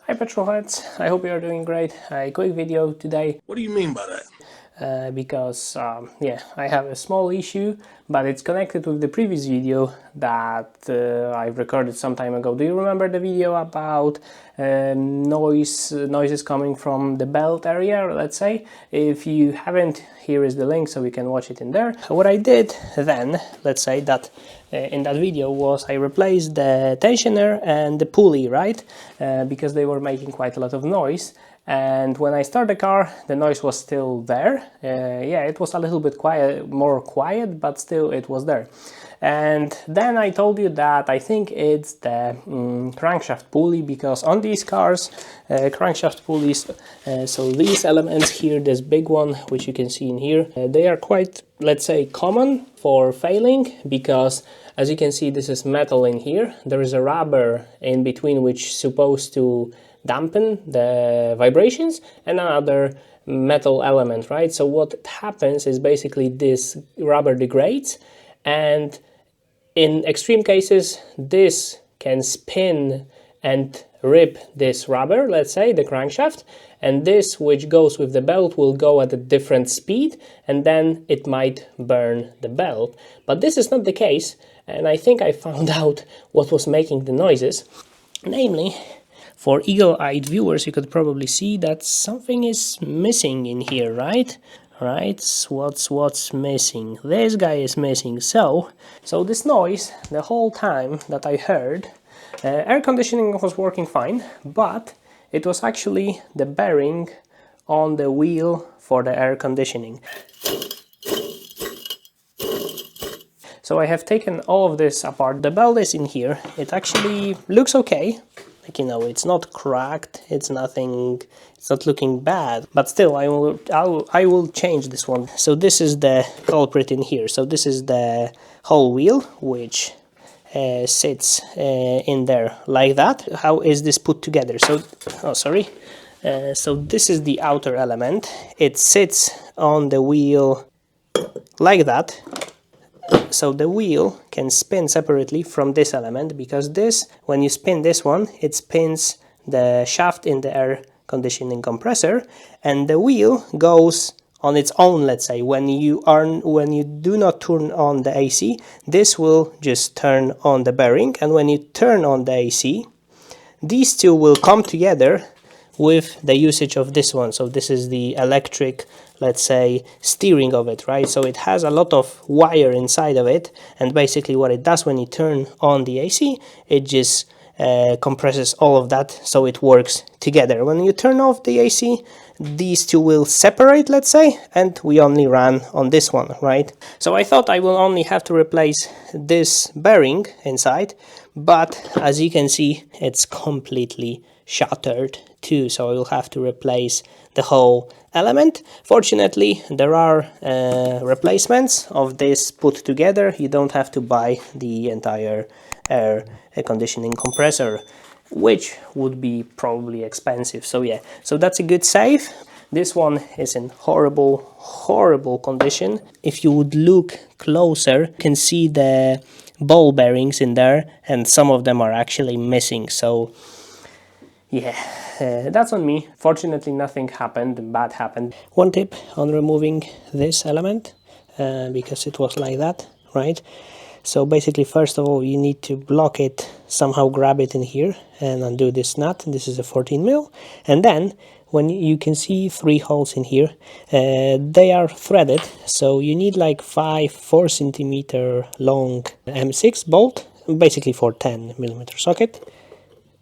Hi petrolheads, I hope you are doing great. A quick video today. What do you mean by that? Because I have a small issue, but it's connected with the previous video that I recorded some time ago. Do you remember the video about noises coming from the belt area, let's say? If you haven't, here is the link so you can watch it in there. What I did then, let's say that in that video, was I replaced the tensioner and the pulley, right? Because they were making quite a lot of noise. And when I start the car, the noise was still there. It was a little bit more quiet, but still it was there. And then I told you that I think it's the crankshaft pulley, because on these cars, crankshaft pulleys, so these elements here, this big one, which you can see in here, they are quite, let's say, common for failing, because as you can see, this is metal in here. There is a rubber in between which is supposed to dampen the vibrations, and another metal element, right? So what happens is basically this rubber degrades, and in extreme cases this can spin and rip this rubber, let's say the crankshaft, and this, which goes with the belt, will go at a different speed, and then it might burn the belt. But this is not the case, and I think I found out what was making the noises. Namely, for eagle-eyed viewers, you could probably see that something is missing in here, right? Right, what's missing? This guy is missing. So this noise, the whole time that I heard, air conditioning was working fine, but it was actually the bearing on the wheel for the air conditioning. So I have taken all of this apart. The belt is in here. It actually looks okay. You know, it's not cracked, it's not looking bad, but still I will change this one. So this is the culprit in here. So this is the whole wheel, which sits in there like that. How is this put together? So so this is the outer element. It sits on the wheel like that. So the wheel can spin separately from this element, because this, when you spin this one, it spins the shaft in the air conditioning compressor, and the wheel goes on its own. Let's say when you do not turn on the AC, this will just turn on the bearing, and when you turn on the AC, these two will come together with the usage of this one. So this is the electric, let's say, steering of it, right? So it has a lot of wire inside of it, and basically what it does when you turn on the AC, it just compresses all of that so it works together. When you turn off the AC, these two will separate, let's say, and we only run on this one, right? So I thought I will only have to replace this bearing inside, but as you can see, it's completely shattered too, so I will have to replace the whole element. Fortunately, there are replacements of this put together. You don't have to buy the entire air conditioning compressor, which would be probably expensive. So yeah, so that's a good save. This one is in horrible condition. If you would look closer, you can see the ball bearings in there, and some of them are actually missing. So yeah, that's on me. Fortunately, nothing bad happened. One tip on removing this element, because it was like that, right? So basically, first of all, you need to block it, somehow grab it in here and undo this nut. This is a 14 mil. And then, when you can see 3 holes in here, they are threaded. So you need like 4 centimeter long M6 bolt, basically for 10 millimeter socket.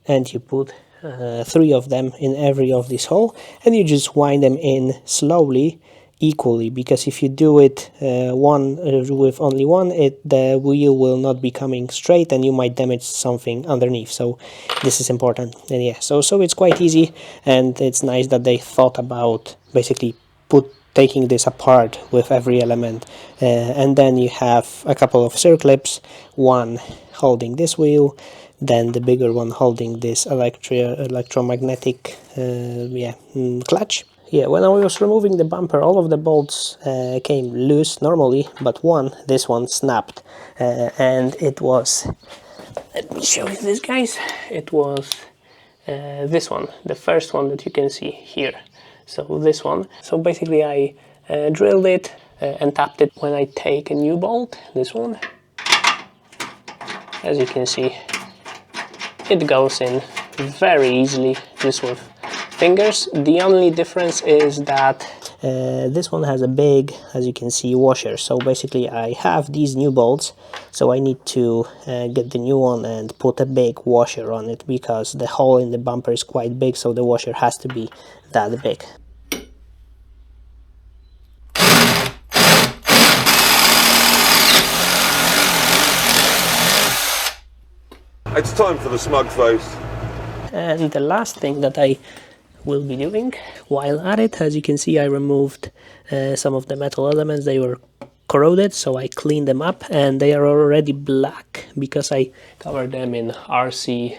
And you put 3 of them in every of this hole, and you just wind them in slowly, equally, because if you do it with only one, the wheel will not be coming straight and you might damage something underneath. So this is important. And yeah, so it's quite easy, and it's nice that they thought about basically taking this apart with every element. And then you have a couple of circlips, one holding this wheel, then the bigger one holding this electromagnetic clutch. Yeah, when I was removing the bumper, all of the bolts came loose normally, but this one snapped, and it was, let me show you this, guys, it was this one, the first one that you can see here. So this one. So basically I drilled it and tapped it. When I take a new bolt, this one, as you can see, it goes in very easily just with fingers. The only difference is that this one has a big, as you can see, washer. So basically I have these new bolts, so I need to get the new one and put a big washer on it, because the hole in the bumper is quite big, so the washer has to be that big. It's time for the smug face. And the last thing that I will be doing while at it, as you can see, I removed some of the metal elements. They were corroded, so I cleaned them up, and they are already black because I covered them in RC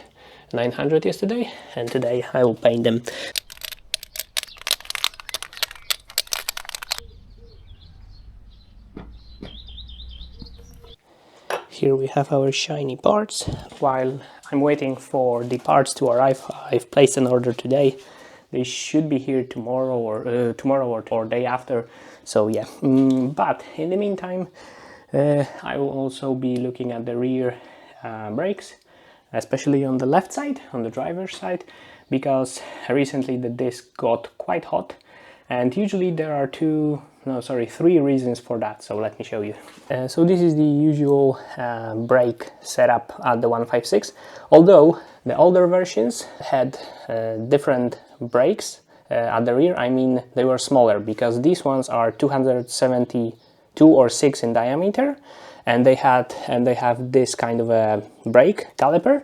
900 yesterday, and today I will paint them. Here we have our shiny parts. While I'm waiting for the parts to arrive, I've placed an order today. They should be here tomorrow or day after. So yeah, but in the meantime, I will also be looking at the rear brakes, especially on the left side, on the driver's side, because recently the disc got quite hot, and usually there are three reasons for that. So let me show you. So this is the usual brake setup at the 156, although the older versions had different brakes at the rear. I mean, they were smaller, because these ones are 272 or 6 in diameter, and they have this kind of a brake caliper.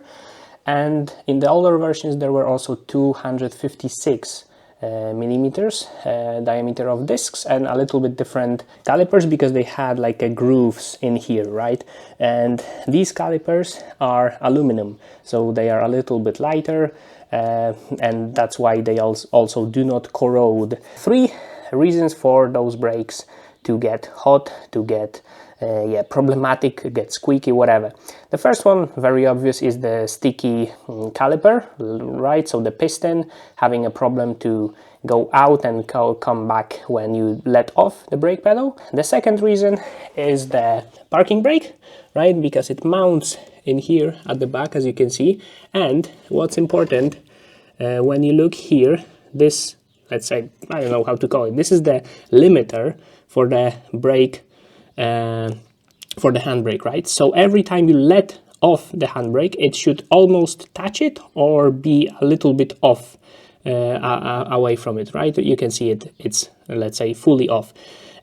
And in the older versions there were also 256 millimeters diameter of discs, and a little bit different calipers, because they had like a grooves in here, right? And these calipers are aluminum, so they are a little bit lighter, and that's why they also do not corrode. Three reasons for those brakes to get hot, to get problematic, get squeaky, whatever. The first one, very obvious, is the sticky caliper, right? So the piston having a problem to go out and come back when you let off the brake pedal. The second reason is the parking brake, right? Because it mounts in here at the back, as you can see. And what's important, when you look here, this, let's say, I don't know how to call it, this is the limiter for the brake, for the handbrake, right? So every time you let off the handbrake, it should almost touch it or be a little bit off, away from it, right? You can see it's, let's say, fully off.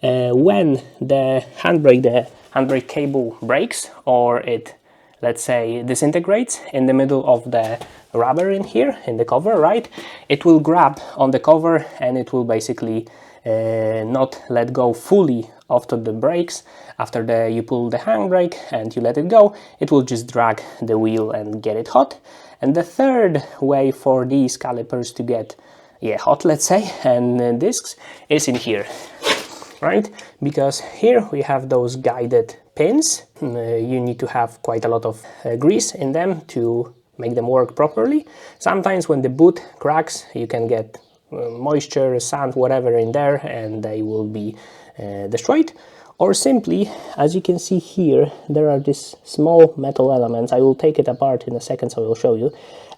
When the handbrake cable breaks, or it, let's say, disintegrates in the middle of the rubber in here, in the cover, right? It will grab on the cover, and it will basically not let go fully after the brakes. After you pull the handbrake and you let it go, it will just drag the wheel and get it hot. And the third way for these calipers to get hot, let's say, and discs, is in here, right? Because here we have those guided pins. You need to have quite a lot of grease in them to make them work properly. Sometimes when the boot cracks, you can get moisture, sand, whatever in there, and they will be destroyed. Or simply, as you can see here, there are these small metal elements. I will take it apart in a second, so I will show you.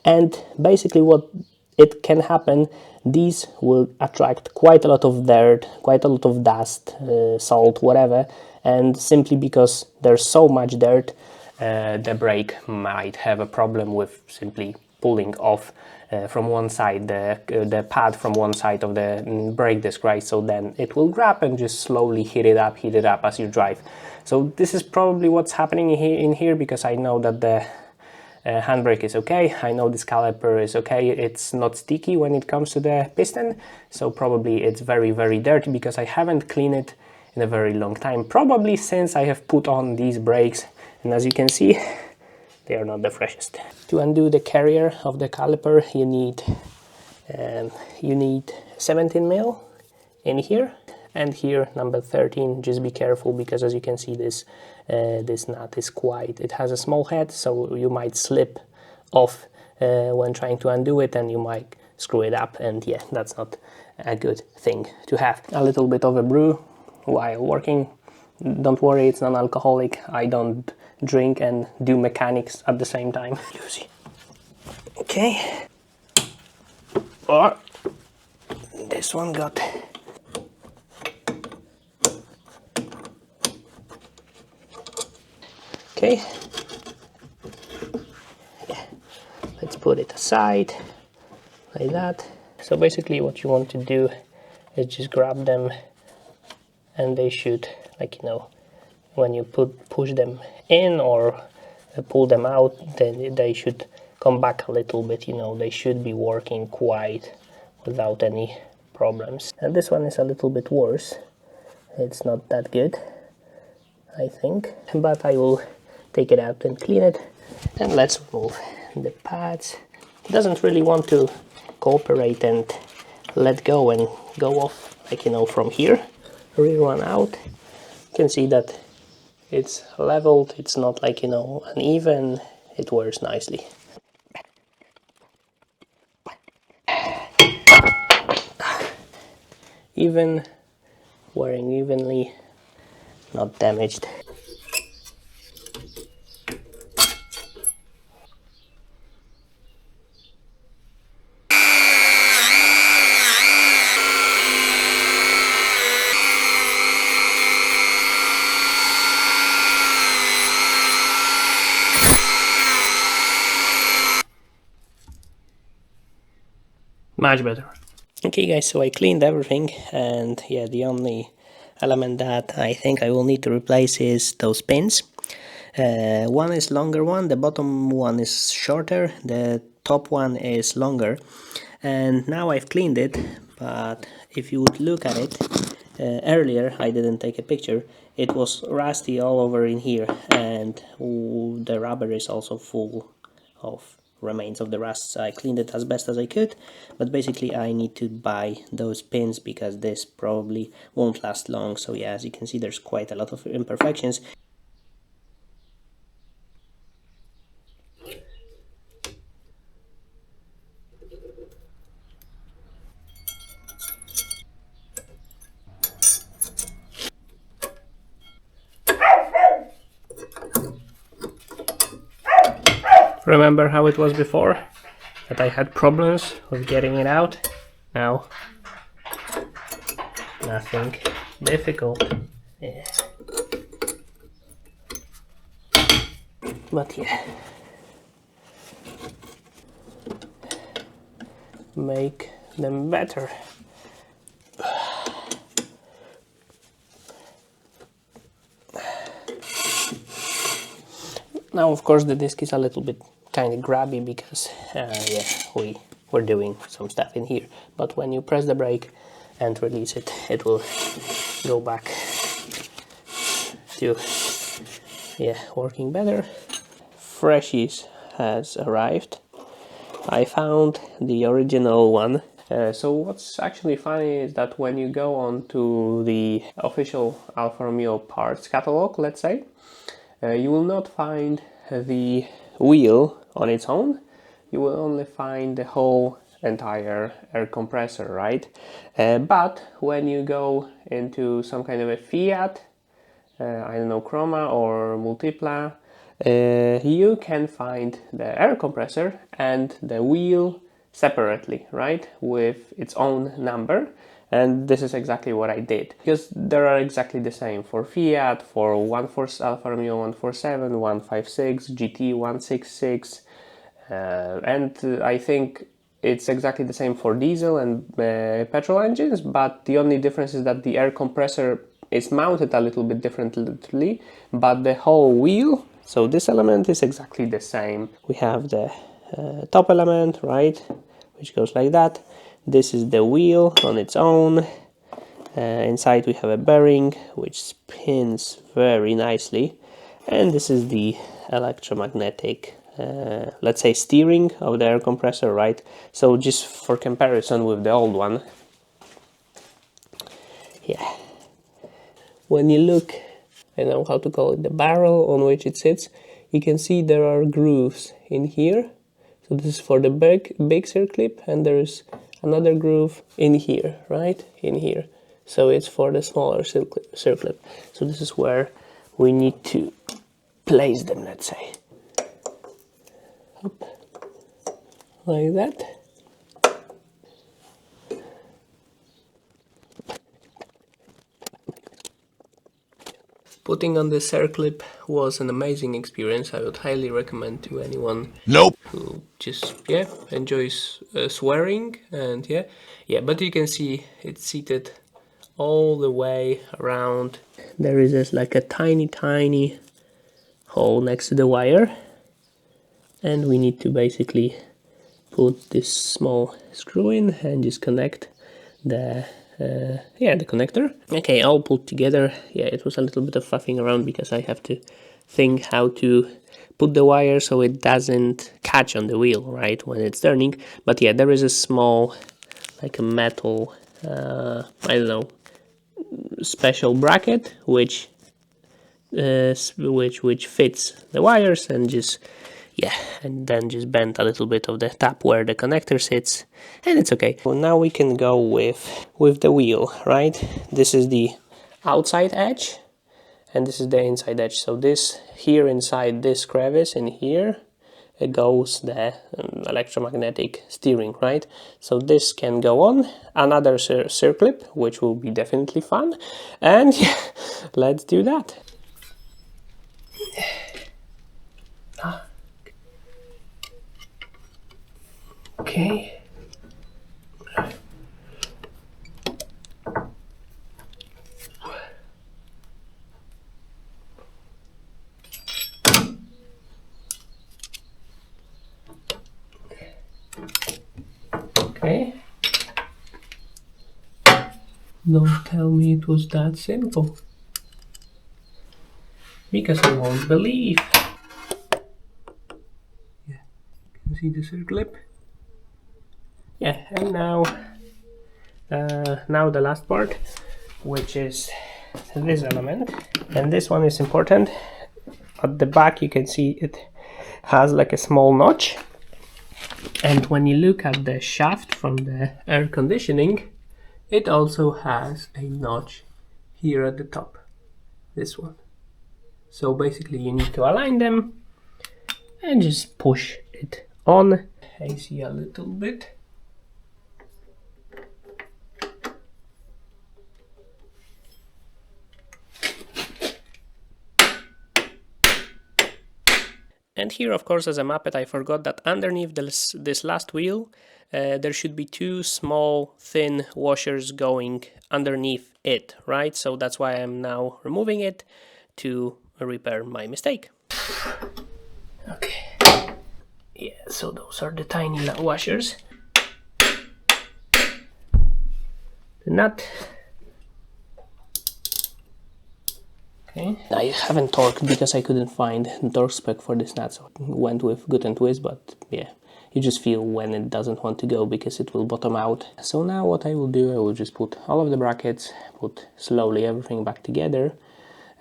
And basically what it can happen, these will attract quite a lot of dirt, quite a lot of dust, salt, whatever. And simply because there's so much dirt, the brake might have a problem with simply pulling off from one side, the pad from one side of the brake disc, right? So then it will grab and just slowly heat it up as you drive. So this is probably what's happening in here, because I know that the handbrake is okay. I know this caliper is okay. It's not sticky when it comes to the piston, so probably it's very, very dirty, because I haven't cleaned it in a very long time, probably since I have put on these brakes. And as you can see, they are not the freshest. To undo the carrier of the caliper, you need 17 mil in here, and here number 13. Just be careful, because as you can see, this nut is it has a small head, so you might slip off when trying to undo it, and you might screw it up, and yeah, that's not a good thing to have. A little bit of a brew while working. Don't worry, it's non-alcoholic. I don't drink and do mechanics at the same time. Lucy. Okay. Or this one got... Okay. Yeah. Let's put it aside like that. So basically what you want to do is just grab them, and they should, like, you know, when you push them in or pull them out, then they should come back a little bit, you know, they should be working quite without any problems. And this one is a little bit worse. It's not that good, I think, but I will take it out and clean it. And let's remove the pads. It doesn't really want to cooperate and let go and go off, like, you know, from here. Rear one out. You can see that it's leveled, it's not, like, you know, uneven, it wears nicely. Even, wearing evenly, not damaged. Much better. Okay guys, so I cleaned everything, and yeah, the only element that I think I will need to replace is those pins. One is longer one, the bottom one is shorter, the top one is longer. And now I've cleaned it, but if you would look at it, earlier I didn't take a picture, it was rusty all over in here, and the rubber is also full of remains of the rust. So I cleaned it as best as I could, but basically I need to buy those pins because this probably won't last long. So yeah, as you can see, there's quite a lot of imperfections. Remember how it was before? That I had problems with getting it out? Now, nothing difficult. Yeah. But yeah, make them better. Now of course the disc is a little bit kind of grabby because yeah, we're doing some stuff in here, but when you press the brake and release it, it will go back to, yeah, working better. Freshies has arrived. I found the original one. So what's actually funny is that when you go on to the official Alfa Romeo parts catalog, let's say, you will not find the wheel on its own. You will only find the whole entire air compressor, right? But when you go into some kind of a Fiat, I don't know, Chroma or Multipla, you can find the air compressor and the wheel separately, right, with its own number. And this is exactly what I did, because they are exactly the same for Fiat, for Alfa Romeo 147, 156, GT 166, and I think it's exactly the same for diesel and petrol engines, but the only difference is that the air compressor is mounted a little bit differently, but the whole wheel, so this element is exactly the same. We have the top element, right, which goes like that. This is the wheel on its own. Inside we have a bearing which spins very nicely, and this is the electromagnetic, let's say, steering of the air compressor, right? So just for comparison with the old one, yeah, when you look, I don't know how to call it, the barrel on which it sits, you can see there are grooves in here. So this is for the big circlip, and there is another groove in here, right? In here. So it's for the smaller circlip. So this is where we need to place them, let's say. Up, like that. Putting on the circlip was an amazing experience. I would highly recommend to anyone who just enjoys swearing, and but you can see it's seated all the way around. There is just like a tiny hole next to the wire, and we need to basically put this small screw in and just connect the the connector. Okay, all put together. Yeah, it was a little bit of faffing around because I have to think how to put the wire so it doesn't catch on the wheel, right, when it's turning. But yeah, there is a small, like a metal, I don't know, special bracket which fits the wires, and just and then just bend a little bit of the tap where the connector sits, and it's okay. Well, now we can go with the wheel, right? This is the outside edge and this is the inside edge. So this here inside this crevice in here, it goes the electromagnetic steering, right? So this can go on another circlip, which will be definitely fun, and let's do that. Okay. Okay. Don't tell me it was that simple, because I won't believe. Yeah, you can see the circlip. Yeah, and now the last part, which is this element, and this one is important. At the back you can see it has like a small notch, and when you look at the shaft from the air conditioning, it also has a notch here at the top, this one. So basically you need to align them and just push it on. I see a little bit. And here, of course, as a Muppet, I forgot that underneath this last wheel, there should be two small, thin washers going underneath it, right? So that's why I'm now removing it to repair my mistake. Okay. Yeah, so those are the tiny washers. The nut. Okay. I haven't torqued because I couldn't find the torque spec for this nut, so I went with gut and twist, but yeah, you just feel when it doesn't want to go because it will bottom out. So now what I will do, I will just put all of the brackets, put slowly everything back together.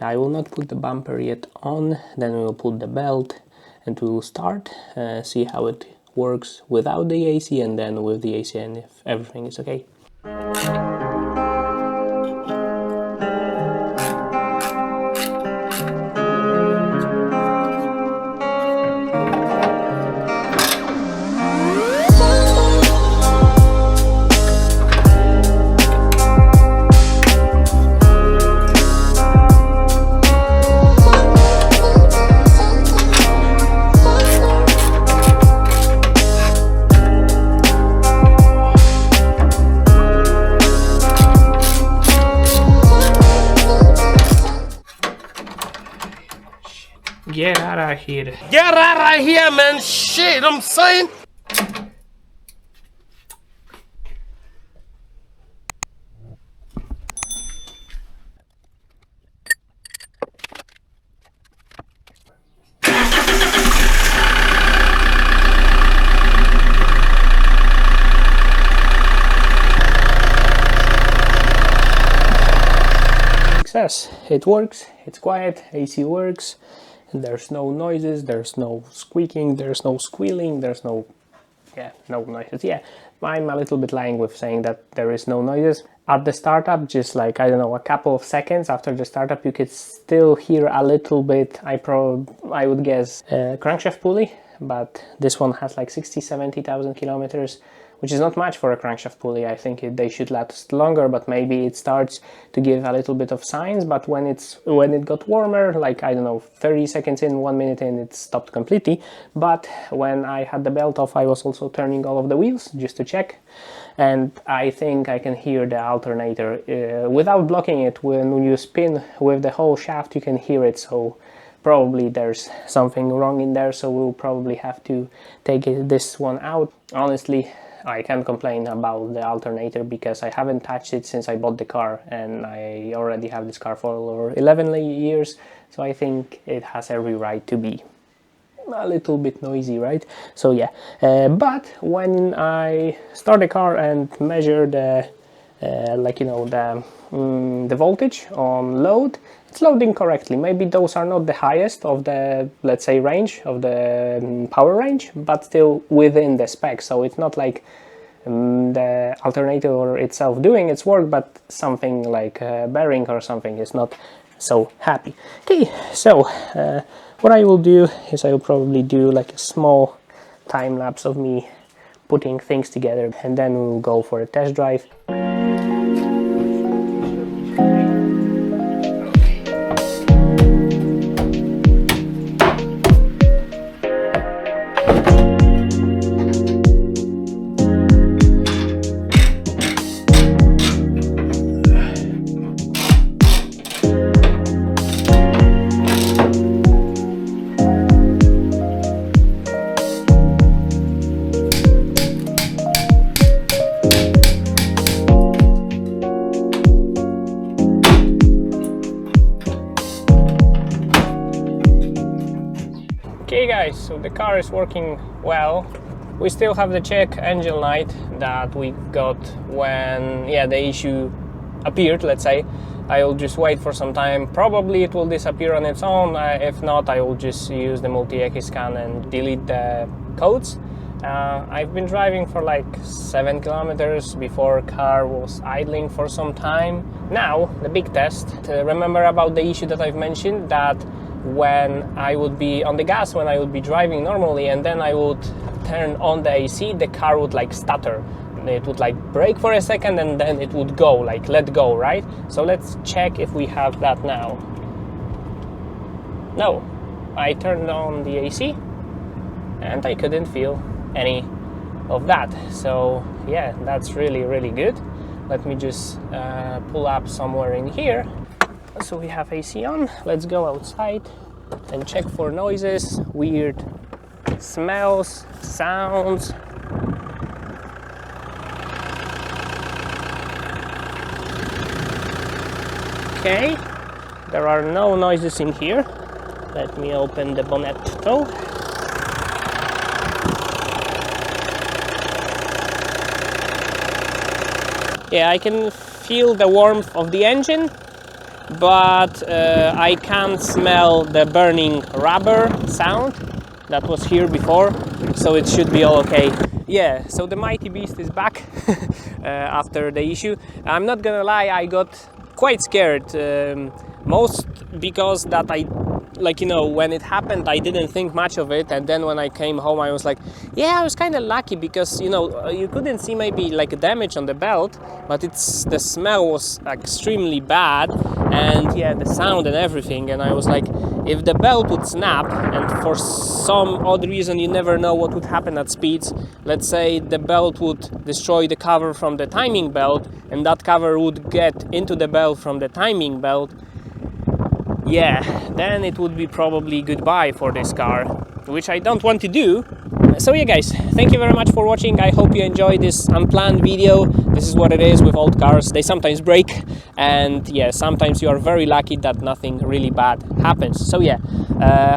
I will not put the bumper yet on, then we will put the belt and we will start, see how it works without the AC and then with the AC, and if everything is okay. Get out of here. Get out of here, man. Shit, I'm saying. Success. It works, it's quiet, AC works. There's no noises, there's no squeaking, there's no squealing, there's no yeah, no noises. Yeah, I'm a little bit lying with saying that there is no noises. At the startup, just like, I don't know, a couple of seconds after the startup, you could still hear a little bit, I would guess, crankshaft pulley, but this one has like 60-70,000 kilometers, which is not much for a crankshaft pulley. I think they should last longer, but maybe it starts to give a little bit of signs. But when it got warmer, like, I don't know, 30 seconds in, 1 minute in, it stopped completely. But when I had the belt off, I was also turning all of the wheels just to check, and I think I can hear the alternator without blocking it. When you spin with the whole shaft, you can hear it. So probably there's something wrong in there, so we'll probably have to take this one out. Honestly, I can't complain about the alternator because I haven't touched it since I bought the car, and I already have this car for over 11 years, so I think it has every right to be a little bit noisy, right? So yeah, but when I start the car and measure the like, you know, the voltage on load, it's loading correctly. Maybe those are not the highest of the, let's say, range of the power range, but still within the spec. So it's not like the alternator itself doing its work, but something like a bearing or something is not so happy. Okay, so what I will do is I will probably do like a small time lapse of me putting things together, and then we'll go for a test drive. Okay guys, so the car is working well. We still have the check engine light that we got when, yeah, the issue appeared, let's say. I will just wait for some time. Probably it will disappear on its own. If not, I will just use the multi-ECI scan and delete the codes. I've been driving for like 7 kilometers before car was idling for some time. Now, the big test. Remember about the issue that I've mentioned, that when I would be on the gas, when I would be driving normally, and then I would turn on the AC, the car would like stutter. It would like brake for a second and then it would go, like let go, right? So let's check if we have that now. No, I turned on the AC and I couldn't feel any of that. So yeah, that's really good. Let me just pull up somewhere in here. So we have AC on. Let's go outside and check for noises, weird smells, sounds. Okay, there are no noises in here. Let me open the bonnet though. Yeah, I can feel the warmth of the engine, but I can't smell the burning rubber sound that was here before, so it should be all okay. Yeah, so the mighty beast is back after the issue. I'm not gonna lie, I got quite scared, most because that I, like, you know, when it happened I didn't think much of it, and then when I came home I was like, yeah, I was kind of lucky because, you know, you couldn't see maybe like a damage on the belt, but the smell was extremely bad, and yeah, the sound and everything, and I was like, if the belt would snap, and for some odd reason you never know what would happen at speeds, let's say the belt would destroy the cover from the timing belt, and that cover would get into the belt from the timing belt, yeah, then it would be probably goodbye for this car, which I don't want to do. So yeah guys, thank you very much for watching. I hope you enjoyed this unplanned video. This is what it is with old cars. They sometimes break, and yeah, sometimes you are very lucky that nothing really bad happens. So yeah,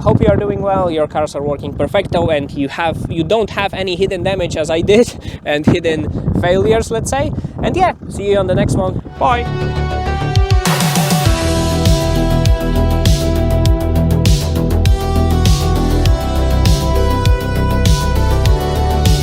hope you are doing well, your cars are working perfecto, and you don't have any hidden damage as I did, and hidden failures, let's say. And yeah, see you on the next one. Bye.